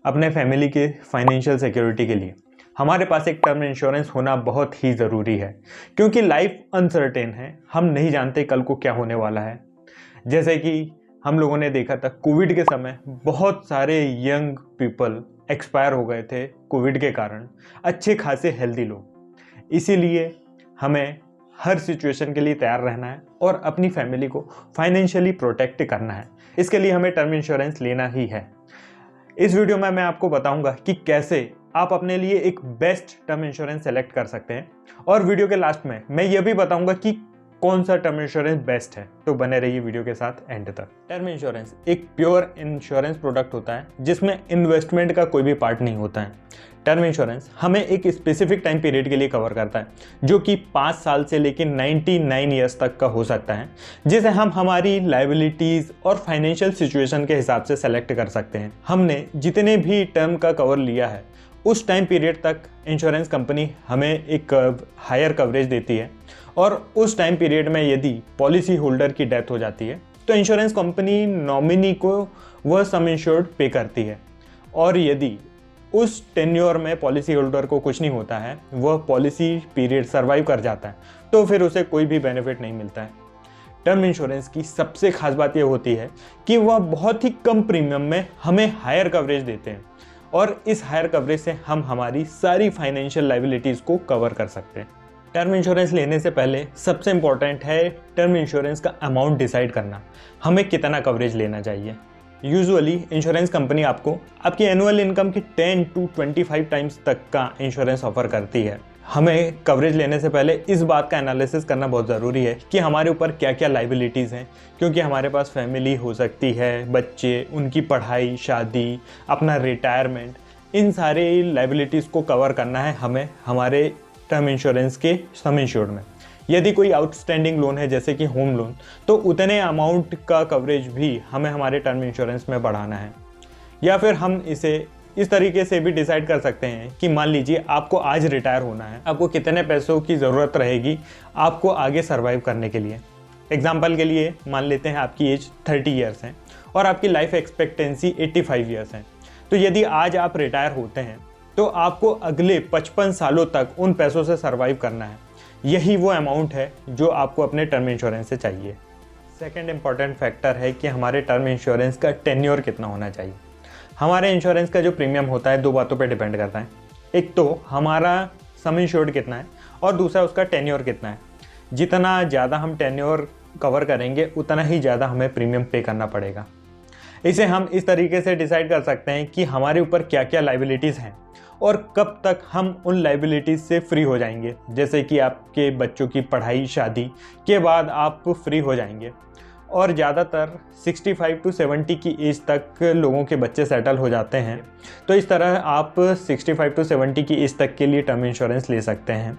अपने फैमिली के financial security के लिए हमारे पास एक टर्म इंश्योरेंस होना बहुत ही ज़रूरी है, क्योंकि लाइफ अनसर्टेन है। हम नहीं जानते कल को क्या होने वाला है। जैसे कि हम लोगों ने देखा था कोविड के समय बहुत सारे यंग पीपल एक्सपायर हो गए थे कोविड के कारण, अच्छे खासे हेल्दी लोग। इसीलिए हमें हर सिचुएशन के लिए तैयार रहना है और अपनी फैमिली को फाइनेंशियली प्रोटेक्ट करना है। इसके लिए हमें टर्म इंश्योरेंस लेना ही है। इस वीडियो में मैं आपको बताऊंगा कि कैसे आप अपने लिए एक बेस्ट टर्म इंश्योरेंस सेलेक्ट कर सकते हैं, और वीडियो के लास्ट में मैं ये भी बताऊंगा कि कौन सा टर्म इंश्योरेंस बेस्ट है। तो बने रहिए वीडियो के साथ एंड तक। टर्म इंश्योरेंस एक प्योर इंश्योरेंस प्रोडक्ट होता है जिसमें इन्वेस्टमेंट का कोई भी पार्ट नहीं होता है। टर्म इंश्योरेंस हमें एक स्पेसिफिक टाइम पीरियड के लिए कवर करता है, जो कि 5 साल से लेकर 99 ईयर्स तक का हो सकता है, जिसे हम हमारी लायबिलिटीज और फाइनेंशियल सिचुएशन के हिसाब से सेलेक्ट कर सकते हैं। हमने जितने भी टर्म का कवर लिया है उस टाइम पीरियड तक इंश्योरेंस कंपनी हमें एक हायर कवरेज देती है, और उस टाइम पीरियड में यदि पॉलिसी होल्डर की डेथ हो जाती है तो इंश्योरेंस कंपनी नॉमिनी को वह सम इंश्योर्ड पे करती है, और यदि उस टेन्योर में पॉलिसी होल्डर को कुछ नहीं होता है, वह पॉलिसी पीरियड सर्वाइव कर जाता है, तो फिर उसे कोई भी बेनिफिट नहीं मिलता है। टर्म इंश्योरेंस की सबसे खास बात यह होती है कि वह बहुत ही कम प्रीमियम में हमें हायर कवरेज देते हैं, और इस हायर कवरेज से हम हमारी सारी फाइनेंशियल लायबिलिटीज़ को कवर कर सकते हैं। टर्म इंश्योरेंस लेने से पहले सबसे इम्पॉर्टेंट है टर्म इंश्योरेंस का अमाउंट डिसाइड करना, हमें कितना कवरेज लेना चाहिए। यूजुअली इंश्योरेंस कंपनी आपको आपकी एनुअल इनकम की 10 to 25 टाइम्स तक का इंश्योरेंस ऑफर करती है। हमें कवरेज लेने से पहले इस बात का एनालिसिस करना बहुत ज़रूरी है कि हमारे ऊपर क्या क्या लायबिलिटीज़ हैं, क्योंकि हमारे पास फैमिली हो सकती है, बच्चे, उनकी पढ़ाई, शादी, अपना रिटायरमेंट, इन सारे लायबिलिटीज़ को कवर करना है हमें हमारे टर्म इंश्योरेंस के सम इंश्योर्ड में। यदि कोई आउटस्टैंडिंग लोन है जैसे कि होम लोन, तो उतने अमाउंट का कवरेज भी हमें हमारे टर्म इंश्योरेंस में बढ़ाना है। या फिर हम इसे इस तरीके से भी डिसाइड कर सकते हैं कि मान लीजिए आपको आज रिटायर होना है, आपको कितने पैसों की ज़रूरत रहेगी आपको आगे सर्वाइव करने के लिए। एग्जाम्पल के लिए मान लेते हैं आपकी एज 30 ईयर्स है और आपकी लाइफ एक्सपेक्टेंसी 85 ईयर्स है। तो यदि आज आप रिटायर होते हैं तो आपको अगले 55 सालों तक उन पैसों से सर्वाइव करना है। यही वो अमाउंट है जो आपको अपने टर्म इंश्योरेंस से चाहिए। सेकंड इंपॉर्टेंट फैक्टर है कि हमारे टर्म इंश्योरेंस का टेन्योर कितना होना चाहिए। हमारे इंश्योरेंस का जो प्रीमियम होता है 2 बातों पे डिपेंड करता है। एक तो हमारा सम इंश्योर्ड कितना है, और दूसरा उसका टेन्योर कितना है। जितना ज़्यादा हम टेन्योर कवर करेंगे उतना ही ज़्यादा हमें प्रीमियम पे करना पड़ेगा। इसे हम इस तरीके से डिसाइड कर सकते हैं कि हमारे ऊपर क्या क्या लायबिलिटीज़ हैं और कब तक हम उन लायबिलिटीज़ से फ्री हो जाएंगे। जैसे कि आपके बच्चों की पढ़ाई, शादी के बाद आप फ्री हो जाएंगे, और ज़्यादातर 65 to 70 की एज तक लोगों के बच्चे सेटल हो जाते हैं। तो इस तरह आप 65 to 70 की एज तक के लिए टर्म इंश्योरेंस ले सकते हैं।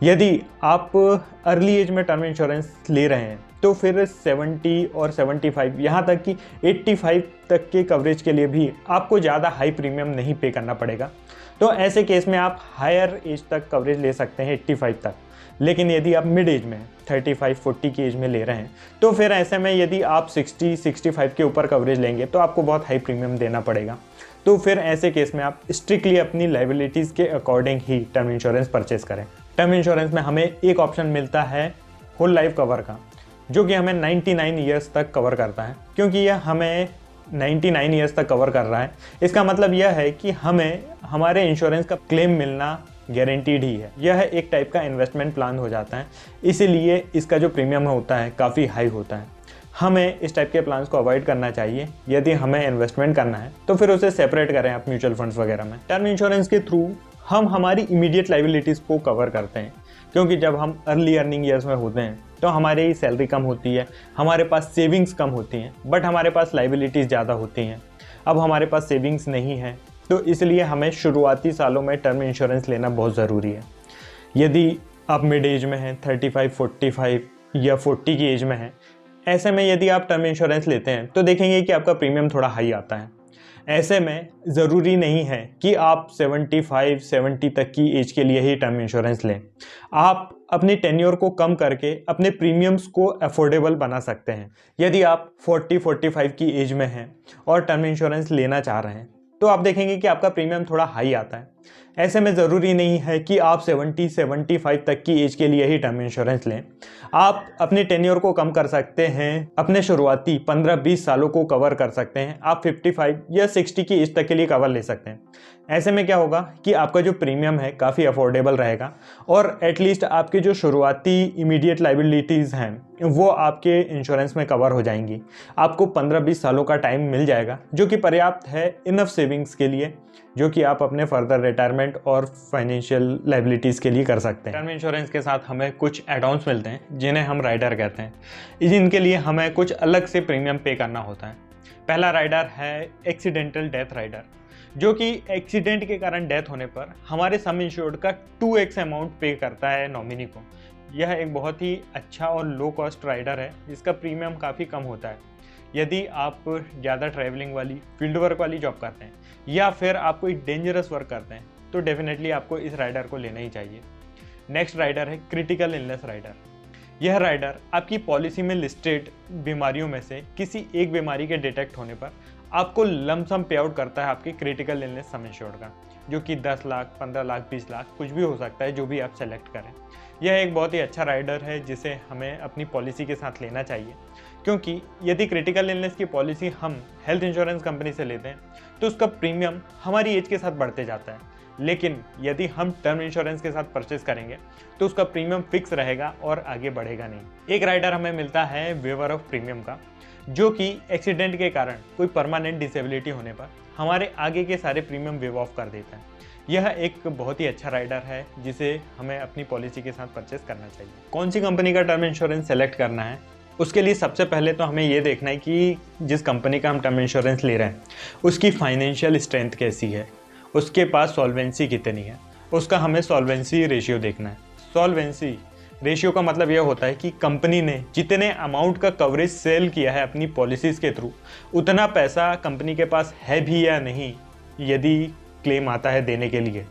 यदि आप अर्ली एज में टर्म इंश्योरेंस ले रहे हैं तो फिर 70 और 75 यहाँ तक कि 85 तक के कवरेज के लिए भी आपको ज़्यादा हाई प्रीमियम नहीं पे करना पड़ेगा। तो ऐसे केस में आप हायर एज तक कवरेज ले सकते हैं 85 तक। लेकिन यदि आप मिड एज में 35-40 की एज में ले रहे हैं तो फिर ऐसे में यदि आप 60-65 के ऊपर कवरेज लेंगे तो आपको बहुत हाई प्रीमियम देना पड़ेगा। तो फिर ऐसे केस में आप स्ट्रिक्टली अपनी लायबिलिटीज़ के अकॉर्डिंग ही टर्म इंश्योरेंस परचेज करें। टर्म इंश्योरेंस में हमें एक ऑप्शन मिलता है होल लाइफ कवर का, जो कि हमें 99 ईयर्स तक कवर करता है। क्योंकि यह हमें 99 ईयर्स तक कवर कर रहा है, इसका मतलब यह है कि हमें हमारे इंश्योरेंस का क्लेम मिलना गारंटीड ही है। यह एक टाइप का इन्वेस्टमेंट प्लान हो जाता है, इसीलिए इसका जो प्रीमियम होता है काफ़ी हाई होता है। हमें इस टाइप के प्लान्स को अवॉइड करना चाहिए। यदि हमें इन्वेस्टमेंट करना है तो फिर उसे सेपरेट करें आप म्यूचुअल फंड्स वगैरह में। टर्म इंश्योरेंस के थ्रू हम हमारी इमीडिएट लायबिलिटीज़ को कवर करते हैं, क्योंकि जब हम अर्ली अर्निंग ईयर्स में होते हैं तो हमारी सैलरी कम होती है, हमारे पास सेविंग्स कम होती हैं, बट हमारे पास लायबिलिटीज़ ज़्यादा होती हैं। अब हमारे पास सेविंग्स नहीं है, तो इसलिए हमें शुरुआती सालों में टर्म इंश्योरेंस लेना बहुत ज़रूरी है। यदि आप मिड एज में हैं, 35, 45 या 40 की एज में हैं, ऐसे में यदि आप टर्म इंश्योरेंस लेते हैं तो देखेंगे कि आपका प्रीमियम थोड़ा हाई आता है। ऐसे में ज़रूरी नहीं है कि आप 75-70 तक की एज के लिए ही टर्म इंश्योरेंस लें। आप अपनी टेन्योर को कम करके अपने प्रीमियम्स को अफोर्डेबल बना सकते हैं। यदि आप 40-45 की एज में हैं और टर्म इंश्योरेंस लेना चाह रहे हैं तो आप देखेंगे कि आपका प्रीमियम थोड़ा हाई आता है। ऐसे में ज़रूरी नहीं है कि आप 70-75 तक की एज के लिए ही टर्म इंश्योरेंस लें। आप अपने टेन्योर को कम कर सकते हैं, अपने शुरुआती 15-20 सालों को कवर कर सकते हैं। आप 55 या 60 की एज तक के लिए कवर ले सकते हैं। ऐसे में क्या होगा कि आपका जो प्रीमियम है काफ़ी अफोर्डेबल रहेगा और एटलीस्ट आपके जो शुरुआती इमीडिएट लाइबिलिटीज़ हैं वो आपके इंश्योरेंस में कवर हो जाएंगी। आपको 15-20 सालों का टाइम मिल जाएगा जो कि पर्याप्त है इनफ सेविंग्स के लिए, जो कि आप अपने फर्दर रिटायरमेंट और फाइनेंशियल लाइबिलिटीज़ के लिए कर सकते हैं। टर्म इंश्योरेंस के साथ हमें कुछ एड-ऑन्स मिलते हैं जिन्हें हम राइडर कहते हैं। जिनके लिए हमें कुछ अलग से प्रीमियम पे करना होता है। पहला राइडर है एक्सीडेंटल डेथ राइडर, जो कि एक्सीडेंट के कारण डेथ होने पर हमारे सम इंश्योर्ड का 2x अमाउंट पे करता है नॉमिनी को। यह एक बहुत ही अच्छा और लो कॉस्ट राइडर है जिसका प्रीमियम काफ़ी कम होता है। यदि आप ज़्यादा ट्रैवलिंग वाली फील्ड वर्क वाली जॉब करते हैं या फिर आप कोई डेंजरस वर्क करते हैं तो डेफिनेटली आपको इस राइडर को लेना ही चाहिए। नेक्स्ट राइडर है क्रिटिकल इलनेस राइडर। यह राइडर आपकी पॉलिसी में लिस्टेड बीमारियों में से किसी एक बीमारी के डिटेक्ट होने पर आपको लमसम पे आउट करता है आपके क्रिटिकल इलनेस सम इंश्योर्ड का, जो कि 10 लाख, 15 लाख, 20 लाख कुछ भी हो सकता है, जो भी आप सेलेक्ट करें। यह एक बहुत ही अच्छा राइडर है जिसे हमें अपनी पॉलिसी के साथ लेना चाहिए, क्योंकि यदि क्रिटिकल इलनेस की पॉलिसी हम हेल्थ इंश्योरेंस कंपनी से लेते हैं तो उसका प्रीमियम हमारी एज के साथ बढ़ते जाता है, लेकिन यदि हम टर्म इंश्योरेंस के साथ परचेस करेंगे तो उसका प्रीमियम फिक्स रहेगा और आगे बढ़ेगा नहीं। एक राइडर हमें मिलता है वेवर ऑफ प्रीमियम का, जो कि एक्सीडेंट के कारण कोई परमानेंट डिसेबिलिटी होने पर हमारे आगे के सारे प्रीमियम वेव ऑफ कर देता है। यह एक बहुत ही अच्छा राइडर है जिसे हमें अपनी पॉलिसी के साथ परचेस करना चाहिए। कौन सी कंपनी का टर्म इंश्योरेंस सेलेक्ट करना है, उसके लिए सबसे पहले तो हमें ये देखना है कि जिस कंपनी का हम टर्म इंश्योरेंस ले रहे हैं उसकी फाइनेंशियल स्ट्रेंथ कैसी है, उसके पास सॉल्वेंसी कितनी है, उसका हमें सॉल्वेंसी रेशियो देखना है। सॉल्वेंसी रेशियो का मतलब यह होता है कि कंपनी ने जितने अमाउंट का कवरेज सेल किया है अपनी पॉलिसीज़ के थ्रू, उतना पैसा कंपनी के पास है भी या नहीं यदि क्लेम आता है देने के लिए।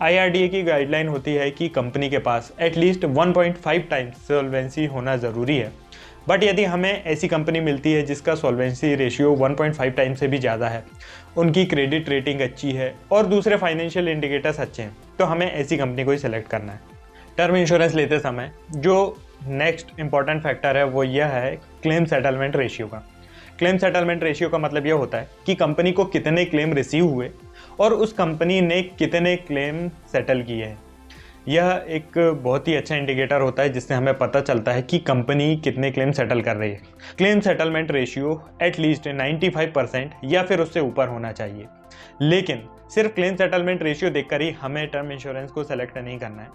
IRDA की गाइडलाइन होती है कि कंपनी के पास एटलीस्ट 1.5 टाइम्स सॉल्वेंसी होना ज़रूरी है। बट यदि हमें ऐसी कंपनी मिलती है जिसका सॉल्वेंसी रेशियो 1.5 टाइम्स से भी ज़्यादा है, उनकी क्रेडिट रेटिंग अच्छी है और दूसरे फाइनेंशियल इंडिकेटर्स अच्छे हैं, तो हमें ऐसी कंपनी को ही सिलेक्ट करना है। टर्म इंश्योरेंस लेते समय जो नेक्स्ट इंपॉर्टेंट फैक्टर है वो यह है क्लेम सेटलमेंट रेशियो का। क्लेम सेटलमेंट रेशियो का मतलब यह होता है कि कंपनी को कितने क्लेम रिसीव हुए और उस कंपनी ने कितने क्लेम सेटल किए हैं। यह एक बहुत ही अच्छा इंडिकेटर होता है जिससे हमें पता चलता है कि कंपनी कितने क्लेम सेटल कर रही है। क्लेम सेटलमेंट रेशियो एटलीस्ट 95% या फिर उससे ऊपर होना चाहिए। लेकिन सिर्फ क्लेम सेटलमेंट रेशियो देखकर ही हमें टर्म इंश्योरेंस को सेलेक्ट नहीं करना है,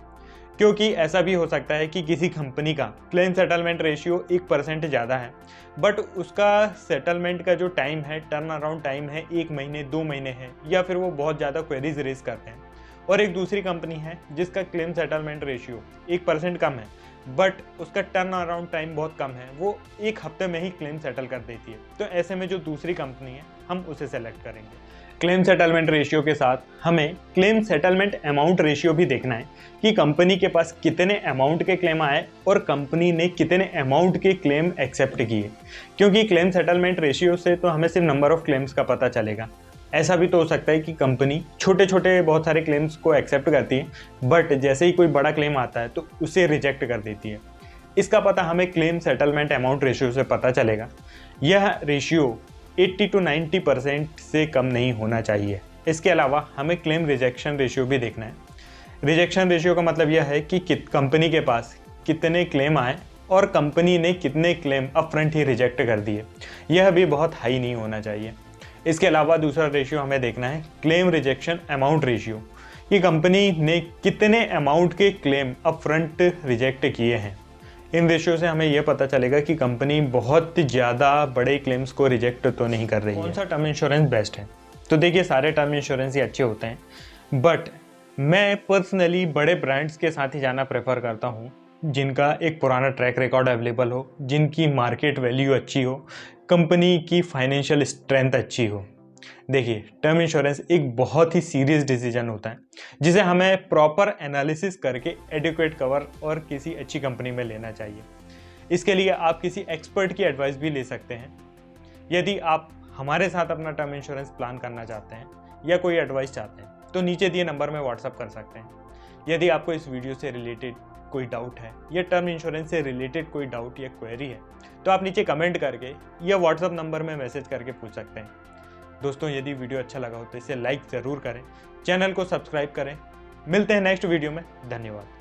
क्योंकि ऐसा भी हो सकता है कि किसी कंपनी का क्लेम सेटलमेंट रेशियो 1% ज़्यादा है, बट उसका सेटलमेंट का जो टाइम है, टर्न अराउंड टाइम है 1 महीने 2 महीने है, या फिर वो बहुत ज़्यादा क्वेरीज रेज करते हैं। और एक दूसरी कंपनी है जिसका क्लेम सेटलमेंट रेशियो 1% कम है, बट उसका टर्न अराउंड टाइम बहुत कम है, वो 1 हफ्ते में ही क्लेम सेटल कर देती है। तो ऐसे में जो दूसरी कंपनी है हम उसे सेलेक्ट करेंगे। क्लेम सेटलमेंट रेशियो के साथ हमें क्लेम सेटलमेंट अमाउंट रेशियो भी देखना है कि कंपनी के पास कितने अमाउंट के क्लेम आए और कंपनी ने कितने अमाउंट के क्लेम एक्सेप्ट किए, क्योंकि क्लेम सेटलमेंट रेशियो से तो हमें सिर्फ नंबर ऑफ क्लेम्स का पता चलेगा। ऐसा भी तो हो सकता है कि कंपनी छोटे छोटे बहुत सारे क्लेम्स को एक्सेप्ट करती है, बट जैसे ही कोई बड़ा क्लेम आता है तो उसे रिजेक्ट कर देती है। इसका पता हमें क्लेम सेटलमेंट अमाउंट रेशियो से पता चलेगा। यह रेशियो 80 to 90% से कम नहीं होना चाहिए। इसके अलावा हमें क्लेम रिजेक्शन रेशियो भी देखना है। रिजेक्शन रेशियो का मतलब यह है कि कंपनी के पास कितने क्लेम आए और कंपनी ने कितने क्लेम अपफ्रंट ही रिजेक्ट कर दिए। यह भी बहुत हाई नहीं होना चाहिए। इसके अलावा दूसरा रेशियो हमें देखना है क्लेम रिजेक्शन अमाउंट रेशियो, कि कंपनी ने कितने अमाउंट के क्लेम अपफ्रंट रिजेक्ट किए हैं। इन रेशियो से हमें यह पता चलेगा कि कंपनी बहुत ज़्यादा बड़े क्लेम्स को रिजेक्ट तो नहीं कर रही है। कौन सा टर्म इंश्योरेंस बेस्ट है? तो देखिए, सारे टर्म इंश्योरेंस ही अच्छे होते हैं, बट मैं पर्सनली बड़े ब्रांड्स के साथ ही जाना प्रेफर करता हूँ जिनका एक पुराना ट्रैक रिकॉर्ड अवेलेबल हो, जिनकी मार्केट वैल्यू अच्छी हो, कंपनी की फाइनेंशियल स्ट्रेंथ अच्छी हो। देखिए, टर्म इंश्योरेंस एक बहुत ही सीरियस डिसीजन होता है जिसे हमें प्रॉपर एनालिसिस करके एडिक्वेट कवर और किसी अच्छी कंपनी में लेना चाहिए। इसके लिए आप किसी एक्सपर्ट की एडवाइस भी ले सकते हैं। यदि आप हमारे साथ अपना टर्म इंश्योरेंस प्लान करना चाहते हैं या कोई एडवाइस चाहते हैं तो नीचे दिए नंबर में व्हाट्सअप कर सकते हैं। यदि आपको इस वीडियो से रिलेटेड कोई डाउट है या टर्म इंश्योरेंस से रिलेटेड कोई डाउट या क्वेरी है तो आप नीचे कमेंट करके या व्हाट्सअप नंबर में मैसेज करके पूछ सकते हैं। दोस्तों, यदि वीडियो अच्छा लगा हो तो इसे लाइक ज़रूर करें, चैनल को सब्सक्राइब करें। मिलते हैं नेक्स्ट वीडियो में। धन्यवाद।